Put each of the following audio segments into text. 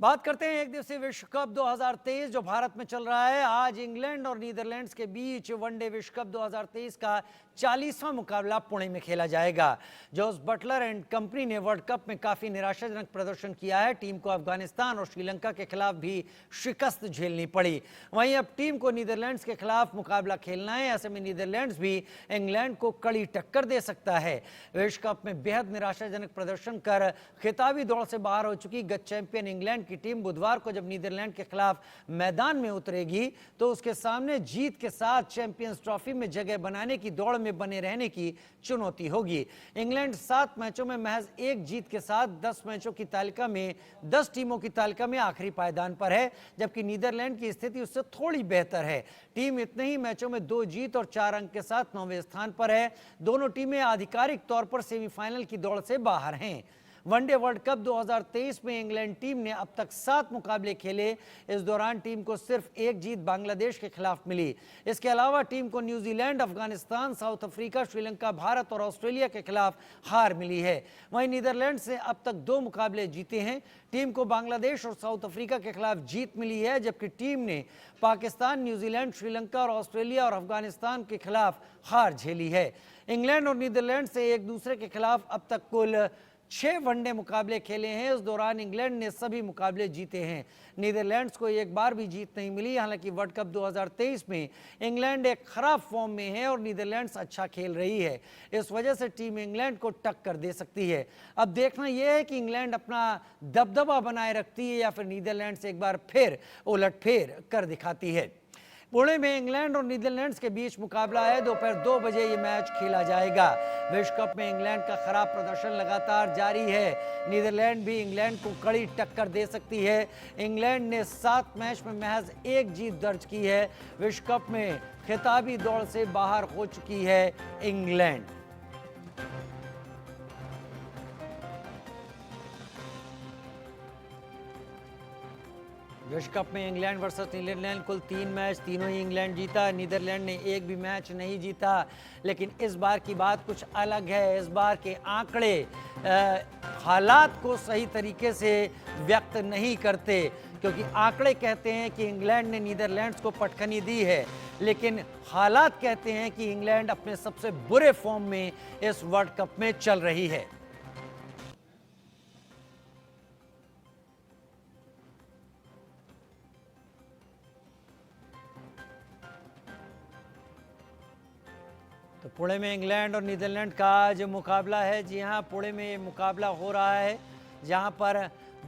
बात करते हैं एक दिवसीय विश्व कप 2023 जो भारत में चल रहा है। आज इंग्लैंड और नीदरलैंड्स के बीच वनडे विश्व कप 2023 का 40वां मुकाबला पुणे में खेला जाएगा। जोस बटलर एंड कंपनी ने वर्ल्ड कप में काफी निराशाजनक प्रदर्शन किया है। टीम को अफगानिस्तान और श्रीलंका के खिलाफ भी शिकस्त झेलनी पड़ी। वहीं अब टीम को नीदरलैंड्स के खिलाफ मुकाबला खेलना है। ऐसे में नीदरलैंड्स भी इंग्लैंड को कड़ी टक्कर दे सकता है। विश्व कप में बेहद निराशाजनक प्रदर्शन कर खिताबी दौड़ से बाहर हो चुकी गत चैंपियन इंग्लैंड की टीम बुधवार को जब नीदरलैंड के खिलाफ मैदान में उतरेगी तो उसके सामने जीत के साथ चैंपियंस ट्रॉफी में जगह बनाने की दौड़ में बने रहने की चुनौती होगी। इंग्लैंड 7 मैचों में महज एक जीत के साथ 10 मैचों की तालिका में 10 टीमों की तालिका में आखिरी पायदान पर है, जबकि नीदरलैंड की स्थिति उससे थोड़ी बेहतर है। टीम इतने ही मैचों में 2 जीत और 4 अंक के साथ 9वें स्थान पर है। दोनों टीमें आधिकारिक तौर पर सेमीफाइनल की दौड़ से बाहर हैं। वनडे वर्ल्ड कप 2023 में इंग्लैंड टीम ने अब तक 7 मुकाबले खेले। इस दौरान टीम को सिर्फ एक जीत बांग्लादेश के खिलाफ मिली। इसके अलावा टीम को New Zealand, Afghanistan, south Africa, Sri Lanka, Bharat और ऑस्ट्रेलिया के खिलाफ हार मिली है। वहीं नीदरलैंड से अब तक 2 मुकाबले जीते हैं। टीम को बांग्लादेश और साउथ अफ्रीका के खिलाफ जीत मिली है, जबकि टीम ने पाकिस्तान, न्यूजीलैंड, श्रीलंका और ऑस्ट्रेलिया और अफगानिस्तान के खिलाफ हार झेली है। इंग्लैंड और नीदरलैंड से एक दूसरे के खिलाफ अब तक कुल 6 वनडे मुकाबले खेले हैं। इस दौरान इंग्लैंड ने सभी मुकाबले जीते हैं। नीदरलैंड्स को एक बार भी जीत नहीं मिली। हालांकि वर्ल्ड कप 2023 में इंग्लैंड एक खराब फॉर्म में है और नीदरलैंड्स अच्छा खेल रही है। इस वजह से टीम इंग्लैंड को टक्कर दे सकती है। अब देखना यह है कि इंग्लैंड अपना दबदबा बनाए रखती है या फिर नीदरलैंड्स एक बार फिर उलटफेर कर दिखाती है। पुणे में इंग्लैंड और नीदरलैंड्स के बीच मुकाबला है। दोपहर 2 बजे ये मैच खेला जाएगा। विश्व कप में इंग्लैंड का खराब प्रदर्शन लगातार जारी है। नीदरलैंड भी इंग्लैंड को कड़ी टक्कर दे सकती है। इंग्लैंड ने 7 मैच में महज एक जीत दर्ज की है। विश्व कप में खिताबी दौड़ से बाहर हो चुकी है इंग्लैंड। विश्व कप में इंग्लैंड वर्सेस नीदरलैंड कुल 3 मैच, तीनों ही इंग्लैंड जीता। नीदरलैंड ने एक भी मैच नहीं जीता। लेकिन इस बार की बात कुछ अलग है। इस बार के आंकड़े हालात को सही तरीके से व्यक्त नहीं करते, क्योंकि आंकड़े कहते हैं कि इंग्लैंड ने नीदरलैंड्स को पटखनी दी है, लेकिन हालात कहते हैं कि इंग्लैंड अपने सबसे बुरे फॉर्म में इस वर्ल्ड कप में चल रही है। तो पुणे में इंग्लैंड और नीदरलैंड का आज मुकाबला है। जी हाँ, पुणे में ये मुकाबला हो रहा है, जहाँ पर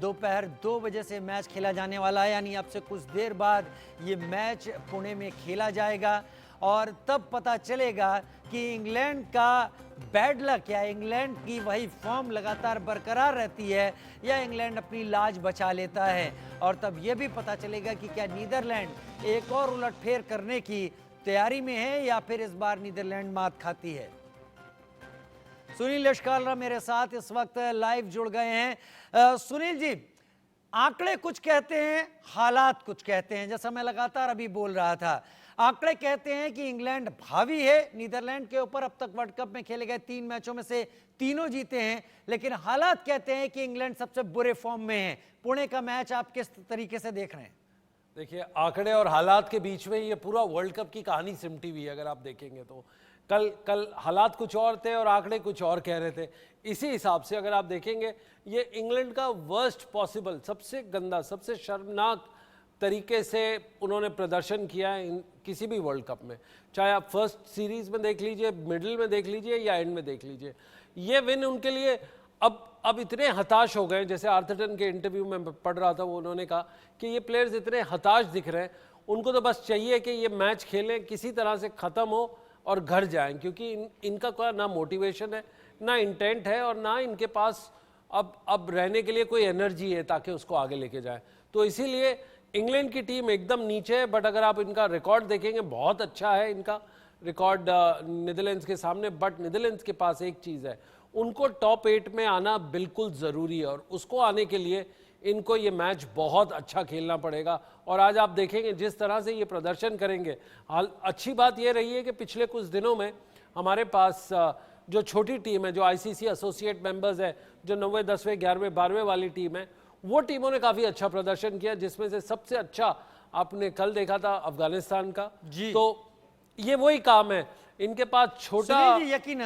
दोपहर 2 बजे से मैच खेला जाने वाला है। यानी अब से कुछ देर बाद ये मैच पुणे में खेला जाएगा और तब पता चलेगा कि इंग्लैंड का बैड लक या इंग्लैंड की वही फॉर्म लगातार बरकरार रहती है या इंग्लैंड अपनी लाज बचा लेता है। और तब यह भी पता चलेगा कि क्या नीदरलैंड एक और उलटफेर करने की तैयारी में है या फिर इस बार नीदरलैंड मात खाती है। सुनील यशकालरा मेरे साथ इस वक्त लाइव जुड़ गए हैं। सुनील जी, आंकड़े कुछ कहते हैं, हालात कुछ कहते हैं। जैसा मैं लगातार अभी बोल रहा था, आंकड़े कहते हैं कि इंग्लैंड हावी है नीदरलैंड के ऊपर। अब तक वर्ल्ड कप में खेले गए 3 मैचों में से तीनों जीते हैं। लेकिन हालात कहते हैं कि इंग्लैंड सबसे बुरे फॉर्म में है। पुणे का मैच आप किस तरीके से देख रहे हैं? देखिए, आंकड़े और हालात के बीच में ये पूरा वर्ल्ड कप की कहानी सिमटी हुई है। अगर आप देखेंगे तो कल हालात कुछ और थे और आंकड़े कुछ और कह रहे थे। इसी हिसाब से अगर आप देखेंगे, ये इंग्लैंड का वर्स्ट पॉसिबल, सबसे गंदा, सबसे शर्मनाक तरीके से उन्होंने प्रदर्शन किया है किसी भी वर्ल्ड कप में। चाहे आप फर्स्ट सीरीज में देख लीजिए, मिडिल में देख लीजिए या एंड में देख लीजिए। ये विन उनके लिए अब इतने हताश हो गए। जैसे आर्थरटन के इंटरव्यू में पढ़ रहा था, वो उन्होंने कहा कि ये प्लेयर्स इतने हताश दिख रहे हैं, उनको तो बस चाहिए कि ये मैच खेलें, किसी तरह से ख़त्म हो और घर जाएं, क्योंकि इनका कोई ना मोटिवेशन है, ना इंटेंट है और ना इनके पास अब रहने के लिए कोई एनर्जी है ताकि उसको आगे लेके जाए। तो इसीलिए इंग्लैंड की टीम एकदम नीचे है। बट अगर आप इनका रिकॉर्ड देखेंगे, बहुत अच्छा है इनका रिकॉर्ड नीदरलैंड्स के सामने। बट नीदरलैंड्स के पास एक चीज़ है, उनको टॉप 8 में आना बिल्कुल ज़रूरी है और उसको आने के लिए इनको ये मैच बहुत अच्छा खेलना पड़ेगा। और आज आप देखेंगे जिस तरह से ये प्रदर्शन करेंगे। अच्छी बात ये रही है कि पिछले कुछ दिनों में हमारे पास जो छोटी टीम है, जो आईसीसी एसोसिएट मेंबर्स है, जो 9वें, 10वें, 11वें, 12वें वाली टीम है, वो टीमों ने काफी अच्छा प्रदर्शन किया, जिसमें से सबसे अच्छा आपने कल देखा था अफगानिस्तान का। जी। तो ये वही काम है, इनके पास छोटा।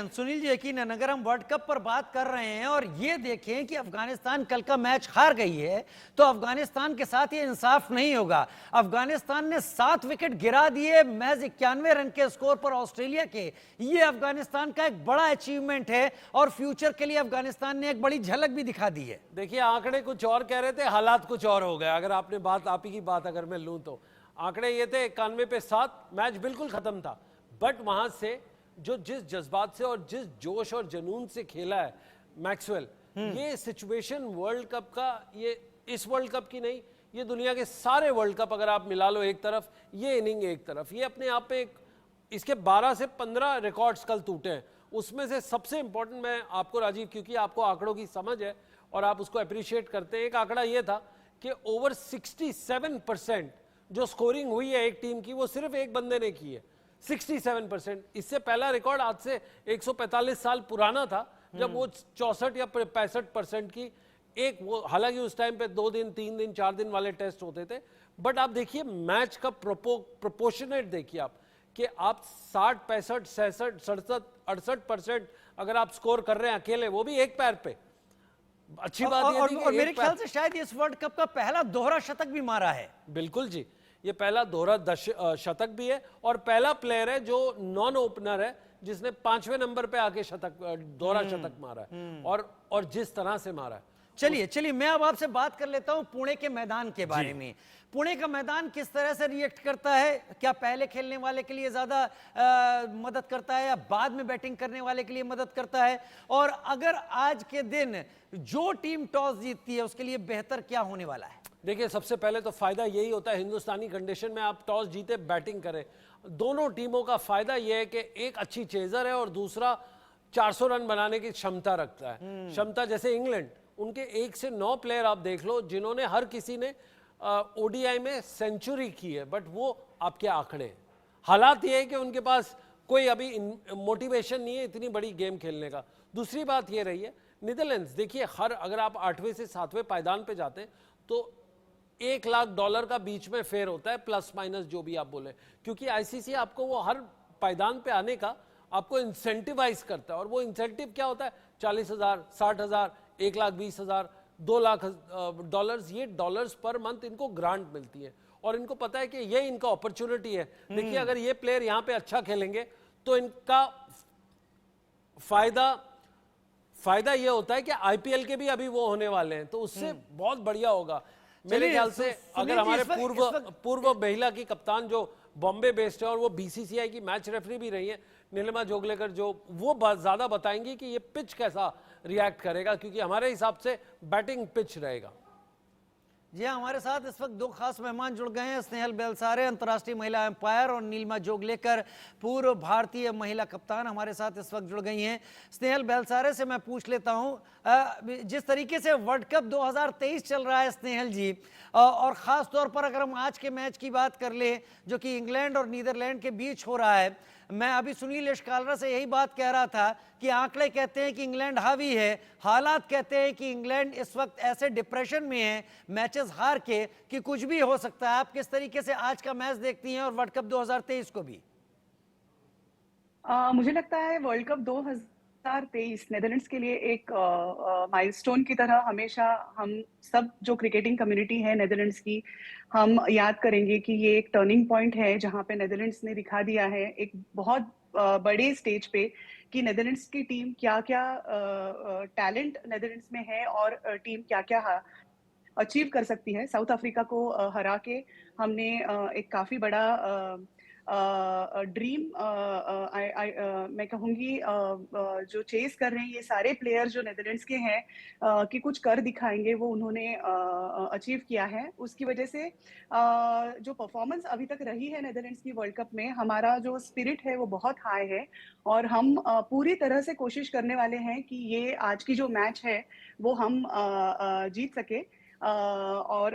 सुनील जी यकीनन अगर हम वर्ल्ड कप पर बात कर रहे हैं और ये देखें कि अफगानिस्तान कल का मैच हार गई है, तो अफगानिस्तान के साथ ये इंसाफ नहीं होगा। अफगानिस्तान ने 7 विकेट गिरा दिए महज 91 रन के स्कोर पर ऑस्ट्रेलिया के। ये अफगानिस्तान का एक बड़ा अचीवमेंट है और फ्यूचर के लिए अफगानिस्तान ने एक बड़ी झलक भी दिखा दी है। देखिए, आंकड़े कुछ और कह रहे थे, हालात कुछ और हो गए। अगर आपने बात, आप ही की बात अगर मैं लूं तो आंकड़े ये थे 91 पे 7, मैच बिल्कुल खत्म था। बट वहां से जो जिस जज्बात से और जिस जोश और जुनून से खेला है मैक्सवेल, ये सिचुएशन वर्ल्ड कप का, ये इस वर्ल्ड कप की नहीं, ये दुनिया के सारे वर्ल्ड कप अगर आप मिला लो एक तरफ, ये इनिंग एक तरफ, ये अपने आप पे एक, इसके 12 से 15 रिकॉर्ड्स कल टूटे हैं। उसमें से सबसे इंपॉर्टेंट, मैं आपको राजीव, क्योंकि आपको आंकड़ों की समझ है और आप उसको अप्रिशिएट करते हैं, एक आंकड़ा ये था कि ओवर 67% जो स्कोरिंग हुई है एक टीम की, वो सिर्फ एक बंदे ने की है। 67%। इससे पहला रिकॉर्ड आज से 145 साल पुराना था, जब वो 64 या 65% की एक, वो हालांकि उस टाइम पे 2 दिन 3 दिन 4 दिन वाले टेस्ट होते थे। बट आप देखिए मैच का प्रोपोर्शनेट देखिए आप, कि आप 60 65 66 67 68% अगर आप स्कोर कर रहे हैं अकेले, वो भी एक पैर पे। अच्छी बात ये थी कि और मेरे ख्याल से शायद इस वर्ल्ड कप का पहला दोहरा शतक भी मारा है। बिल्कुल जी, ये पहला दोहरा शतक भी है और पहला प्लेयर है जो नॉन ओपनर है जिसने 5वें नंबर पे आके शतक, दोहरा शतक मारा है, और जिस तरह से मारा है। चलिए मैं अब आपसे बात कर लेता हूं पुणे के मैदान के बारे में। पुणे का मैदान किस तरह से रिएक्ट करता है? क्या पहले खेलने वाले के लिए ज्यादा मदद करता है या बाद में बैटिंग करने वाले के लिए मदद करता है? और अगर आज के दिन जो टीम टॉस जीतती है उसके लिए बेहतर क्या होने वाला है? देखिए, सबसे पहले तो फायदा यही होता है हिंदुस्तानी कंडीशन में, आप टॉस जीते बैटिंग करें। दोनों टीमों का फायदा यह है कि एक अच्छी चेजर है और दूसरा 400 रन बनाने की क्षमता रखता है। क्षमता जैसे इंग्लैंड, उनके 1 से 9 प्लेयर आप देख लो जिन्होंने, हर किसी ने ओडीआई में सेंचुरी की है, बट वो आपके आंकड़े हैं। हालात ये है कि उनके पास कोई अभी मोटिवेशन नहीं है इतनी बड़ी गेम खेलने का। दूसरी बात ये रही है नीदरलैंड्स, देखिए हर, अगर आप 8वें से 7वें पायदान पे जाते हैं तो $1 लाख का बीच में फेयर होता है, प्लस माइनस जो भी आप बोले, क्योंकि आईसीसी आपको वो हर पायदान पे आने का आपको इंसेंटिवाइज करता है। और वो इंसेंटिव क्या होता है? 40,000, 60,000, $1,20,000, $2 लाख, ये डॉलर्स पर मंथ इनको ग्रांट मिलती है और इनको पता है कि ये इनका अपॉर्चुनिटी है। देखिए, अगर ये प्लेयर यहाँ पे अच्छा खेलेंगे तो इनका फायदा ये होता है कि आईपीएल के भी अभी वो होने वाले हैं, तो उससे बहुत बढ़िया होगा मेरे ख्याल से। अगर हमारे पूर्व महिला की कप्तान जो बॉम्बे बेस्ड है और वो बीसीसीआई की मैच रेफरी भी रही है, नीलिमा जोगलेकर, जो वो ज्यादा बताएंगी कि ये पिच कैसा रिएक्ट करेगा, क्योंकि हमारे हिसाब से बैटिंग पिच रहेगा। जी हाँ, हमारे साथ इस वक्त 2 खास मेहमान जुड़ गए हैं, स्नेहल बेलसारे, अंतर्राष्ट्रीय महिला एम्पायर, और नीलिमा जोगलेकर, पूर्व भारतीय महिला कप्तान, हमारे साथ इस वक्त जुड़ गई हैं। स्नेहल बेलसारे से मैं पूछ लेता हूं, जिस तरीके से वर्ल्ड कप 2023 चल रहा है स्नेहल जी, और ख़ास तौर पर अगर हम आज के मैच की बात कर लें जो कि इंग्लैंड और नीदरलैंड के बीच हो रहा है, मैं अभी सुनील यशकालरा से यही बात कह रहा था कि आंकड़े कहते हैं कि इंग्लैंड हावी है, हालात कहते हैं कि इंग्लैंड इस वक्त ऐसे डिप्रेशन में है मैचेस हार के कि कुछ भी हो सकता है। आप किस तरीके से आज का मैच देखती हैं और वर्ल्ड कप 2023 को भी? मुझे लगता है वर्ल्ड कप 2023 नेदरलैंड्स के लिए एक माइलस्टोन की तरह हमेशा हम सब जो क्रिकेटिंग कम्युनिटी है नेदरलैंड्स की, हम याद करेंगे कि ये एक टर्निंग पॉइंट है जहां पे नेदरलैंड्स ने दिखा दिया है एक बहुत बड़े स्टेज पे कि नेदरलैंड्स की टीम क्या क्या टैलेंट नेदरलैंड्स में है और टीम क्या क्या अचीव कर सकती है। साउथ अफ्रीका को हरा के हमने एक काफी बड़ा ड्रीम मैं कहूंगी जो चेस कर रहे हैं ये सारे प्लेयर जो नेदरलैंड्स के हैं कि कुछ कर दिखाएंगे, वो उन्होंने अचीव किया है। उसकी वजह से जो परफॉर्मेंस अभी तक रही है नेदरलैंड्स की वर्ल्ड कप में, हमारा जो स्पिरिट है वो बहुत हाई है और हम पूरी तरह से कोशिश करने वाले हैं कि ये आज की जो मैच है वो हम जीत सके। और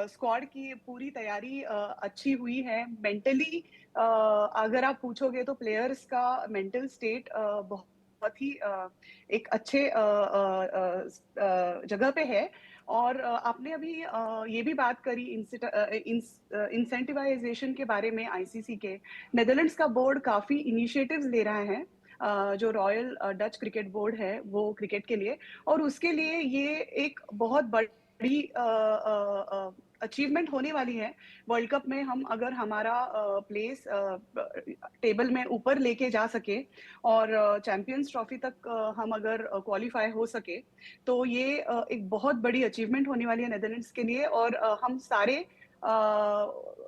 स्क्वाड की पूरी तैयारी अच्छी हुई है। मेंटली अगर आप पूछोगे तो प्लेयर्स का मेंटल स्टेट बहुत बहुत ही एक अच्छे जगह पे है। और आपने अभी ये भी बात करी इंसेंटिवाइजेशन के बारे में आईसीसी के। नेदरलैंड्स का बोर्ड काफी इनिशिएटिव्स ले रहा है, जो रॉयल डच क्रिकेट बोर्ड है वो क्रिकेट के लिए, और उसके लिए ये एक बहुत बड़ी अचीवमेंट होने वाली है। वर्ल्ड कप में हम अगर हमारा प्लेस टेबल में ऊपर लेके जा सके और चैंपियंस ट्रॉफी तक हम अगर क्वालिफाई हो सके, तो ये एक बहुत बड़ी अचीवमेंट होने वाली है नेदरलैंड्स के लिए। और हम सारे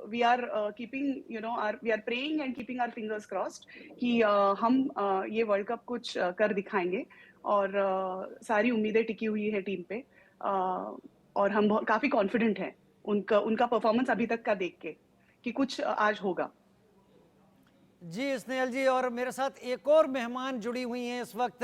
we are keeping we are praying and keeping our fingers crossed कि हम ये वर्ल्ड कप कुछ कर दिखाएंगे। और सारी उम्मीदें टिकी हुई है टीम पे, और हम काफी कॉन्फिडेंट हैं उनका परफॉर्मेंस अभी तक का देख के कि कुछ आज होगा। जी स्नेहल जी, और मेरे साथ एक और मेहमान जुड़ी हुई हैं इस वक्त।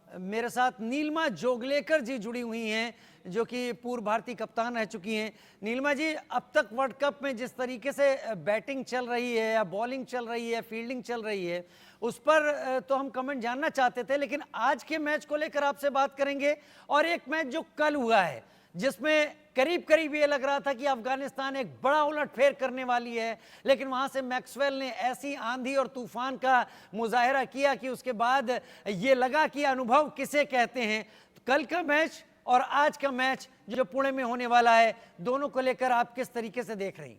मेरे साथ नीलिमा जोगलेकर जी जुड़ी हुई हैं, जो कि पूर्व भारतीय कप्तान रह चुकी हैं। नीलिमा जी, अब तक वर्ल्ड कप में जिस तरीके से बैटिंग चल रही है या बॉलिंग चल रही है, फील्डिंग चल रही है, उस पर तो हम कमेंट जानना चाहते थे, लेकिन आज के मैच को लेकर आपसे बात करेंगे। और एक मैच जो कल हुआ है, जिसमें करीब करीब ये लग रहा था कि अफगानिस्तान एक बड़ा उलटफेर करने वाली है, लेकिन वहां से मैक्सवेल ने ऐसी आंधी और तूफान का मुजाहिरा किया कि उसके बाद ये लगा कि अनुभव किसे कहते हैं। तो कल का मैच और आज का मैच जो पुणे में होने वाला है, दोनों को लेकर आप किस तरीके से देख रही?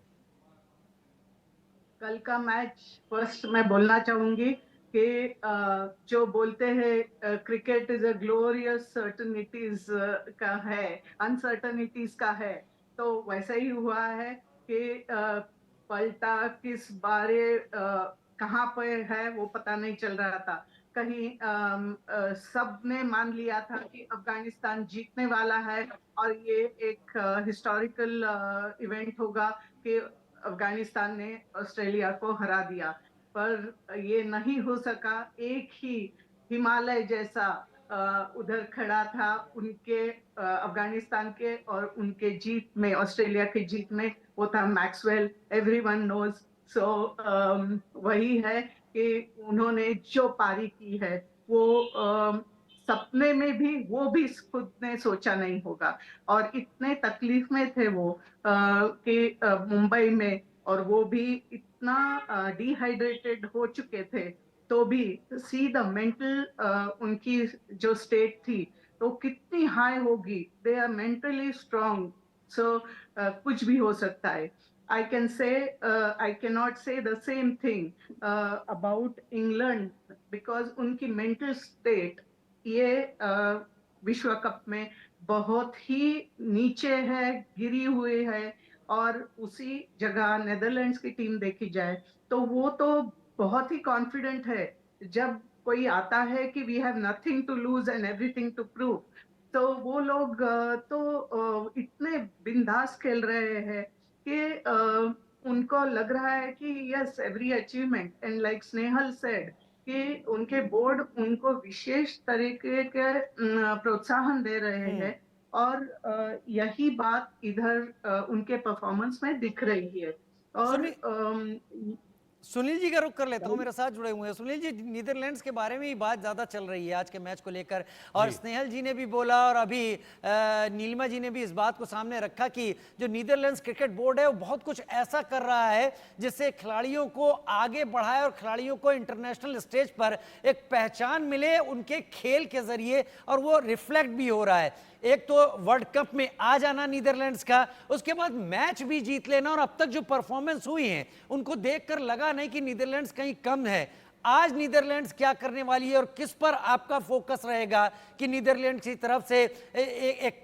कल का मैच फर्स्ट मैं बोलना चाहूंगी कि जो बोलते हैं क्रिकेट इज अ ग्लोरियस सर्टनिटीज का है, अनसर्टनिटीज का है, तो वैसा ही हुआ है कि पलटा किस बारे कहाँ पे है वो पता नहीं चल रहा था। कहीं सब ने मान लिया था कि अफगानिस्तान जीतने वाला है और ये एक हिस्टोरिकल इवेंट होगा कि अफगानिस्तान ने ऑस्ट्रेलिया को हरा दिया, पर ये नहीं हो सका। एक ही हिमालय जैसा उधर खड़ा था उनके अफगानिस्तान के और उनके जीत में, ऑस्ट्रेलिया की जीत में, वो था मैक्सवेल। Everyone knows. सो वही है कि उन्होंने जो पारी की है वो सपने में भी वो भी खुद ने सोचा नहीं होगा। और इतने तकलीफ में थे वो कि मुंबई में, और वो भी इतना डिहाइड्रेटेड हो चुके थे, तो भी सी द मेंटल उनकी जो स्टेट थी तो कितनी हाई होगी। They are mentally strong. So कुछ भी हो सकता है। I can say I cannot say the same thing about England because उनकी mental state ये विश्व कप में बहुत ही नीचे है, गिरी हुई है। और उसी जगह नेदरलैंड्स की टीम देखी जाए तो वो तो बहुत ही कॉन्फिडेंट है। जब कोई आता है कि we have nothing to lose and everything to prove, तो वो लोग तो इतने बिंदास खेल रहे हैं कि उनको लग रहा है कि yes every achievement, and like Snehal said कि उनके बोर्ड उनको विशेष तरीके के प्रोत्साहन दे रहे हैं, और यही बात इधर उनके परफॉर्मेंस में दिख रही है। और सुनील जी का रुख कर लेता हूँ, मेरे साथ जुड़े हुए हैं। सुनील जी, नीदरलैंड्स के बारे में ही बात ज्यादा चल रही है आज के मैच को लेकर, और स्नेहल जी ने भी बोला और अभी नीलिमा जी ने भी इस बात को सामने रखा कि जो नीदरलैंड्स क्रिकेट बोर्ड है वो बहुत कुछ ऐसा कर रहा है जिससे खिलाड़ियों को आगे बढ़ाए और खिलाड़ियों को इंटरनेशनल स्टेज पर एक पहचान मिले उनके खेल के जरिए, और वो रिफ्लेक्ट भी हो रहा है। एक तो वर्ल्ड कप में आ जाना नीदरलैंड्स का, उसके बाद मैच भी जीत लेना, और अब तक जो परफॉर्मेंस हुई है उनको देखकर लगा नहीं कि नीदरलैंड्स कहीं कम है। आज नीदरलैंड्स क्या करने वाली है और किस पर आपका फोकस रहेगा कि नीदरलैंड्स की तरफ से एक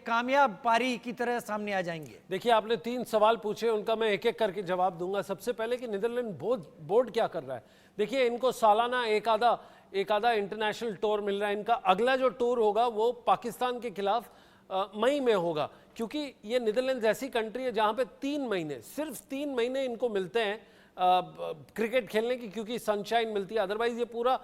कामयाब पारी की तरह सामने आ जाएंगे? देखिए, आपने 3 सवाल पूछे, उनका मैं एक एक करके जवाब दूंगा। सबसे पहले कि नीदरलैंड बोर्ड क्या कर रहा है। देखिए, इनको सालाना एक आधा इंटरनेशनल टूर मिल रहा है। इनका अगला जो टूर होगा वो पाकिस्तान के खिलाफ मई में होगा, क्योंकि ये नीदरलैंड्स ऐसी कंट्री है जहां पे 3 महीने, सिर्फ 3 महीने इनको मिलते हैं क्रिकेट खेलने की, क्योंकि सनशाइन मिलती है। अदरवाइज ये पूरा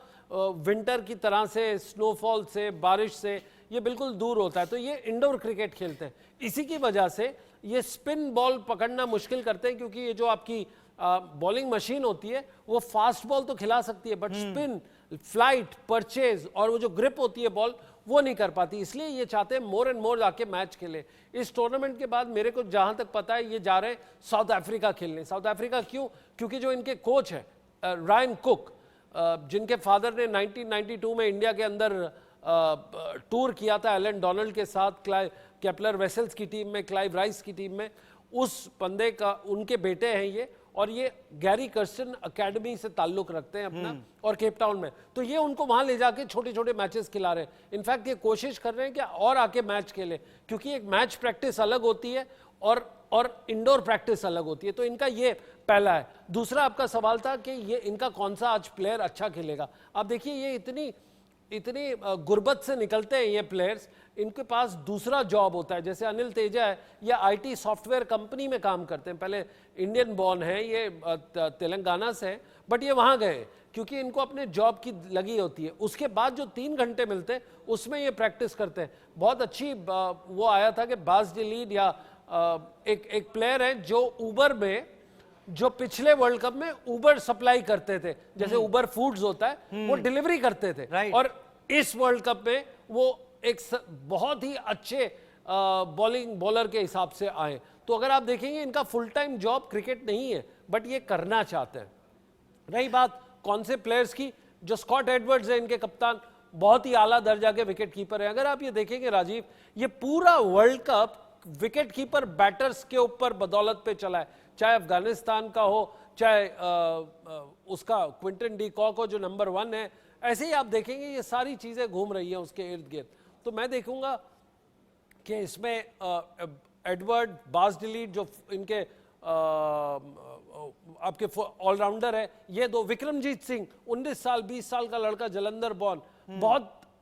विंटर की तरह से, स्नोफॉल से, बारिश से ये बिल्कुल दूर होता है। तो ये इंडोर क्रिकेट खेलते हैं। इसी की वजह से ये स्पिन बॉल पकड़ना मुश्किल करते हैं, क्योंकि ये जो आपकी बॉलिंग मशीन होती है, वो फास्ट बॉल तो खिला सकती है बट स्पिन, फ्लाइट, परचेज और वो जो ग्रिप होती है बॉल वो नहीं कर पाती। इसलिए ये चाहते हैं मोर एंड मोर जाके मैच खेले। इस टूर्नामेंट के बाद मेरे को जहां तक पता है ये जा रहे हैं साउथ अफ्रीका खेलने। साउथ अफ्रीका क्यों? क्योंकि जो इनके कोच है रायन कुक, जिनके फादर ने 1992 में इंडिया के अंदर टूर किया था एलन डोनाल्ड के साथ, केपलर वेसल्स की टीम में, क्लाइव राइस की टीम में, उस बंदे का उनके बेटे हैं ये, और ये गैरी कर्स्टन एकेडमी से ताल्लुक रखते हैं अपना और केप टाउन में। तो ये उनको वहां ले जाके छोटे छोटे मैचेस खिला रहे हैं। इनफैक्ट ये कोशिश कर रहे हैं कि और आके मैच खेले, क्योंकि एक मैच प्रैक्टिस अलग होती है और इंडोर प्रैक्टिस अलग होती है। तो इनका ये पहला है। दूसरा आपका सवाल था कि ये इनका कौन सा आज प्लेयर अच्छा खेलेगा। आप देखिए ये इतनी गुर्बत से निकलते हैं ये प्लेयर्स, इनके पास दूसरा जॉब होता है। जैसे अनिल तेजा है, ये आईटी सॉफ्टवेयर कंपनी में काम करते हैं, पहले इंडियन बॉर्न है, ये तेलंगाना से है, बट ये वहां गए क्योंकि इनको अपने जॉब की लगी होती है। उसके बाद जो 3 घंटे मिलते हैं उसमें ये प्रैक्टिस करते हैं। बहुत अच्छी वो आया था कि बाज डिलीड या एक प्लेयर है जो उबर में, जो पिछले वर्ल्ड कप में उबर सप्लाई करते थे, जैसे उबर फूड्स होता है, वो डिलीवरी करते थे, और इस वर्ल्ड कप में वो एक बहुत ही अच्छे बॉलर के हिसाब से आए। तो अगर आप देखेंगे इनका फुल टाइम जॉब क्रिकेट नहीं है, बट ये करना चाहते हैं। रही बात कौन से प्लेयर्स की, जो स्कॉट एडवर्ड्स है इनके कप्तान, बहुत ही आला दर्जा के विकेट कीपर है। अगर आप ये देखेंगे राजीव, ये पूरा world cup wicket keeper batters के ऊपर बदौलत पे चला है, चाहे अफगानिस्तान का हो, चाहे उसका क्विंटन डी कॉक हो जो नंबर 1 है। ऐसे ही आप देखेंगे ये सारी चीजें घूम रही हैं उसके इर्द गिर्द। तो मैं देखूंगा कि इसमें एडवर्ड, बाज डिलीड जो इनके आपके ऑलराउंडर है, ये दो, विक्रमजीत सिंह 19 साल 20 साल का लड़का, जलंधर बॉर्न,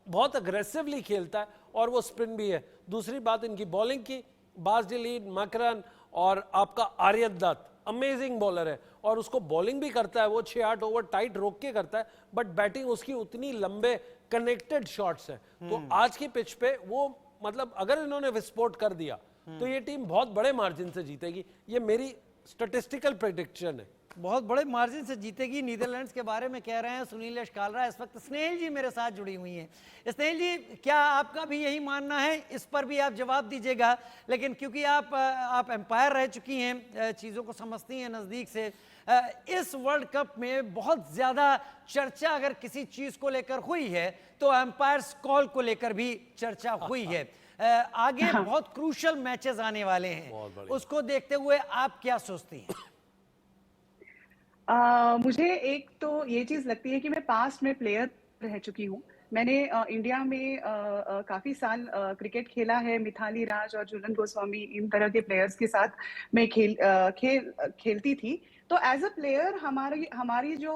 बहुत अग्रेसिवली खेलता है और वो स्पिन भी है। दूसरी बात इनकी बॉलिंग की, बाज डिलीड, मकरन और आपका आर्यन दत्त अमेजिंग बॉलर है, और उसको बॉलिंग भी करता है, वो 6-8 ओवर टाइट रोक के करता है, बट बैटिंग उसकी उतनी लंबे कनेक्टेड शॉट्स है। तो आज की पिच पे वो, मतलब अगर इन्होंने विस्फोट कर दिया तो ये टीम बहुत बड़े मार्जिन से जीतेगी। ये मेरी स्टैटिस्टिकल प्रेडिक्शन है। बहुत बड़े मार्जिन से जीतेगी। नीदरलैंड्स के बारे में कह रहे हैं सुनील एशकालरा। इस वक्त स्नेहल जी मेरे साथ जुड़ी हुई हैं। स्नेहल जी, क्या आपका भी यही मानना है? इस पर भी आप जवाब दीजिएगा, लेकिन क्योंकि आप एम्पायर रह चुकी हैं, चीज़ों को समझती हैं नज़दीक से, इस वर्ल्ड कप में बहुत ज़्यादा चर्चा अगर किसी चीज़ को लेकर हुई है तो एम्पायर्स कॉल को लेकर भी चर्चा हुई है। आगे बहुत क्रूशल मैचेस आने वाले हैं, उसको देखते हुए आप क्या सोचती हैं? मुझे एक तो ये चीज लगती है कि मैं पास्ट में प्लेयर रह चुकी हूँ। मैंने इंडिया में काफी साल क्रिकेट खेला है। मिथाली राज और झूलन गोस्वामी, इन तरह के प्लेयर्स के साथ मैं खेलती थी। तो एज अ प्लेयर हमारी जो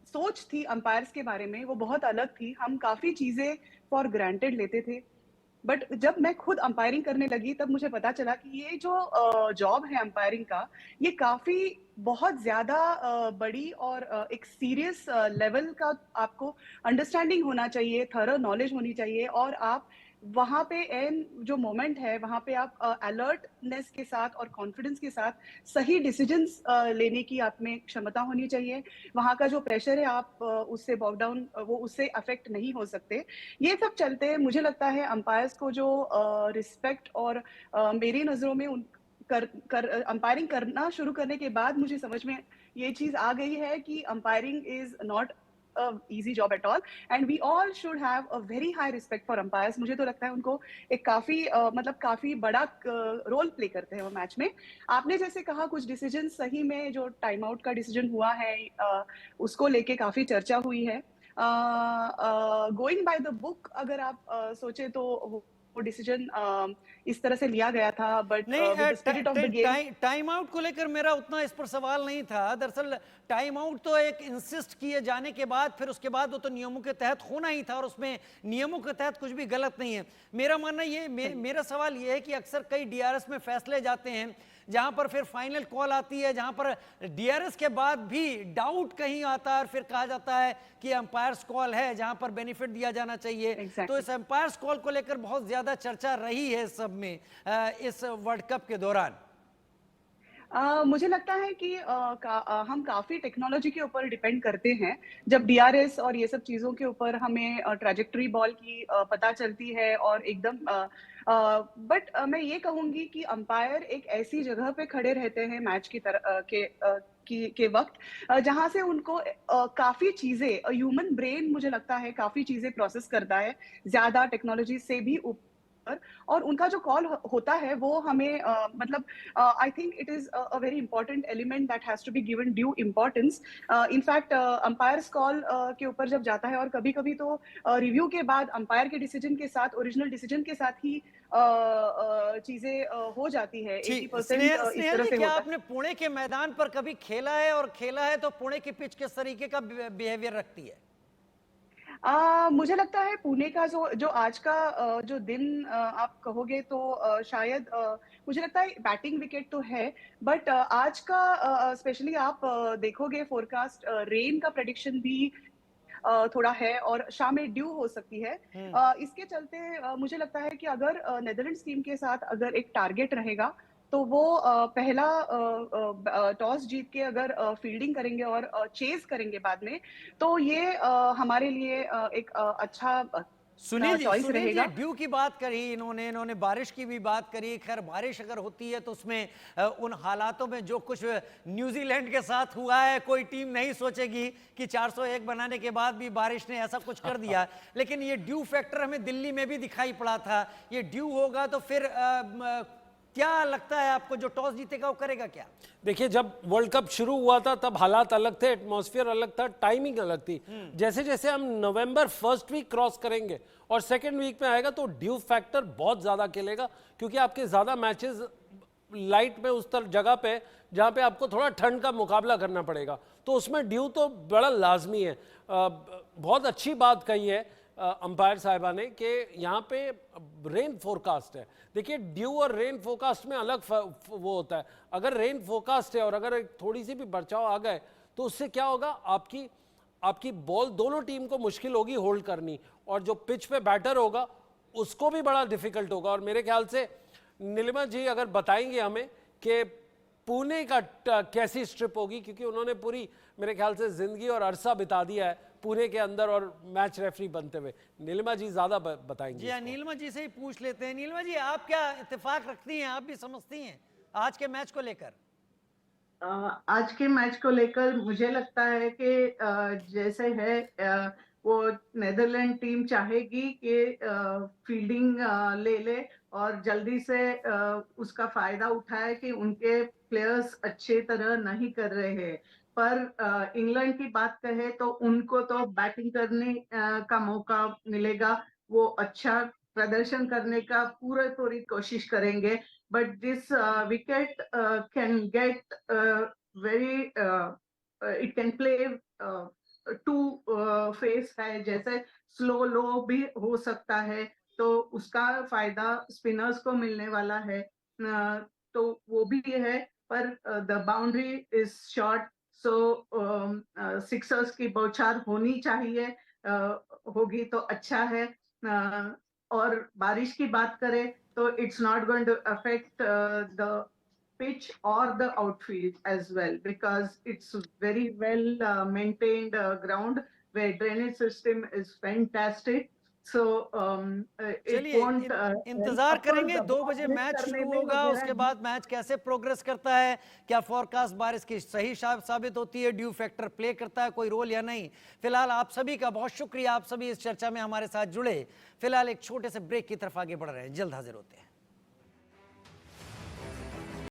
सोच थी अंपायर्स के बारे में वो बहुत अलग थी। हम काफी चीजें फॉर ग्रांटेड लेते थे, बट जब मैं खुद अंपायरिंग करने लगी तब मुझे पता चला कि ये जो जॉब है अंपायरिंग का, ये काफी बहुत ज्यादा बड़ी और एक सीरियस लेवल का आपको अंडरस्टैंडिंग होना चाहिए, थरो नॉलेज होनी चाहिए, और आप वहां पे एन जो मोमेंट है वहां पे आप अलर्टनेस के साथ और कॉन्फिडेंस के साथ सही डिसीजंस लेने की आप में क्षमता होनी चाहिए। वहां का जो प्रेशर है आप उससे बॉक डाउन, वो उससे अफेक्ट नहीं हो सकते। ये सब चलते मुझे लगता है अंपायर्स को जो रिस्पेक्ट और मेरी नजरों में अंपायरिंग करना शुरू करने के बाद मुझे समझ में ये चीज आ गई है कि umpiring is not easy job at all, and we all should have a very high respect for umpires. मुझे तो लगता है उनको एक काफी मतलब काफी बड़ा रोल प्ले करते हैं वो मैच में। आपने जैसे कहा कुछ डिसीजन सही में, जो टाइम आउट का डिसीजन हुआ है उसको लेके काफी चर्चा हुई है। गोइंग बाय द बुक अगर आप सोचे तो वो डिसीजन इस तरह से लिया गया था, बट नहीं, टाइम आउट को लेकर मेरा उतना इस पर सवाल नहीं था। दरअसल टाइम आउट तो एक इंसिस्ट किए जाने के बाद फिर उसके बाद वो तो नियमों के तहत होना ही था, और उसमें नियमों के तहत कुछ भी गलत नहीं है। मेरा मानना ये मेरा सवाल ये है कि अक्सर कई डीआरएस में फैसले जाते हैं जहां पर फिर फाइनल कॉल आती है, जहां पर डीआरएस के बाद भी डाउट कहीं आता है और फिर कहा जाता है कि अंपायर्स कॉल है, जहां पर बेनिफिट दिया जाना चाहिए। तो इस अंपायर्स कॉल को लेकर बहुत ज्यादा चर्चा रही है सब में इस वर्ल्ड कप के दौरान। मुझे लगता है कि हम काफ़ी टेक्नोलॉजी के ऊपर डिपेंड करते हैं। जब डीआरएस और ये सब चीज़ों के ऊपर हमें ट्रैजेक्टरी बॉल की पता चलती है और एकदम बट मैं ये कहूँगी कि अंपायर एक ऐसी जगह पे खड़े रहते हैं मैच की तरह के वक़्त जहाँ से उनको काफ़ी चीज़ें ह्यूमन ब्रेन मुझे लगता है काफ़ी चीज़ें प्रोसेस करता है, ज़्यादा टेक्नोलॉजी से भी ऊपर और उनका जो कॉल होता है वो हमें मतलब I think it is a very important element that has to be given due importance. In fact umpire's call के ऊपर जब जाता है और कभी कभी तो रिव्यू के बाद अंपायर के डिसीजन के साथ ओरिजिनल डिसीजन के साथ ही चीजें हो जाती है। 80% इस स्नेहल तरह जी, से क्या होता है। आपने पुणे के मैदान पर कभी खेला है, और खेला है तो पुणे की पिच किस तरीके का बिहेवियर रखती है? मुझे लगता है पुणे का जो जो आज का जो दिन आप कहोगे तो शायद मुझे लगता है बैटिंग विकेट तो है, बट आज का स्पेशली आप देखोगे फोरकास्ट रेन का प्रेडिक्शन भी थोड़ा है और शाम में ड्यू हो सकती है। इसके चलते मुझे लगता है कि अगर नेदरलैंड्स टीम के साथ अगर एक टारगेट रहेगा तो वो पहला टॉस जीत के अगर फील्डिंग करेंगे और चेज करेंगे बाद में, तो ये हमारे लिए एक अच्छा सुनील जी, चॉइस सुनील जी, रहेगा। ड्यू की बात करी इन्होंने बारिश की भी बात करी। खैर, बारिश अगर होती है तो उसमें उन हालातों में जो कुछ न्यूजीलैंड के साथ हुआ है, कोई टीम नहीं सोचेगी कि 401 बनाने के बाद भी बारिश ने ऐसा कुछ कर दिया। लेकिन ये ड्यू फैक्टर हमें दिल्ली में भी दिखाई पड़ा था। ये ड्यू होगा तो फिर क्या लगता है आपको, जो टॉस जीतेगा वो करेगा क्या? देखिए, जब वर्ल्ड कप शुरू हुआ था तब हालात अलग थे, एटमॉस्फेयर अलग था, टाइमिंग अलग थी। जैसे जैसे हम नवंबर फर्स्ट वीक क्रॉस करेंगे और सेकंड वीक में आएगा तो ड्यू फैक्टर बहुत ज्यादा खेलेगा, क्योंकि आपके ज्यादा मैचेस लाइट में उस तरह जगह पे जहां पे आपको थोड़ा ठंड का मुकाबला करना पड़ेगा, तो उसमें ड्यू तो बड़ा लाजमी है। बहुत अच्छी बात कही है अंपायर साहिबा ने कि यहाँ पे रेन फोरकास्ट है। देखिए, ड्यू और रेन फोरकास्ट में अलग वो होता है। अगर रेन फोरकास्ट है और अगर एक थोड़ी सी भी बरछाव आ गए तो उससे क्या होगा, आपकी बॉल दोनों टीम को मुश्किल होगी होल्ड करनी, और जो पिच पे बैटर होगा उसको भी बड़ा डिफिकल्ट होगा। और मेरे ख्याल से नीलिमा जी अगर बताएंगे हमें कि पुणे का कैसी स्ट्रिप होगी, क्योंकि उन्होंने पूरी मेरे ख्याल से जिंदगी और अरसा बिता दिया है पुणे के अंदर और मैच रेफरी बनते हुए। नीलिमा जी ज्यादा बताएंगे। जी हाँ, नीलिमा जी से ही पूछ लेते हैं। नीलिमा जी, आप क्या इत्तेफाक रखती हैं, आप भी समझती हैं आज के मैच को लेकर? आज के मैच को लेकर मुझे लगता है कि जैसे है वो नेदरलैंड टीम चाहेगी कि फील्डिंग ले ले और जल्दी से उसका फायदा उठाए कि उनके प्लेयर्स अच्छे तरह नहीं कर रहे हैं। पर इंग्लैंड की बात कहे तो उनको तो बैटिंग करने का मौका मिलेगा, वो अच्छा प्रदर्शन करने का पूरी कोशिश करेंगे। But this wicket can get very it can play two phase है, जैसे स्लो लो भी हो सकता है, तो उसका फायदा स्पिनर्स को मिलने वाला है। तो वो भी है, पर the boundary is short, so Sixers की बौछार होनी चाहिए, होगी तो अच्छा है। और बारिश की बात करें तो it's not going to affect the pitch or the outfield as well, because it's very well maintained ground where drainage system is fantastic. So it चलिए, won't इंतजार of course करेंगे। the 2 ball बजे hit मैच करने शुरू में होगा, उसके वगैरह बाद मैच कैसे प्रोग्रेस करता है, क्या फोरकास्ट बारिश की सही साबित होती है, ड्यू फैक्टर प्ले करता है कोई रोल या नहीं। फिलहाल आप सभी का बहुत शुक्रिया, आप सभी इस चर्चा में हमारे साथ जुड़े। फिलहाल एक छोटे से ब्रेक की तरफ आगे बढ़ रहे हैं, जल्द हाजिर होते हैं।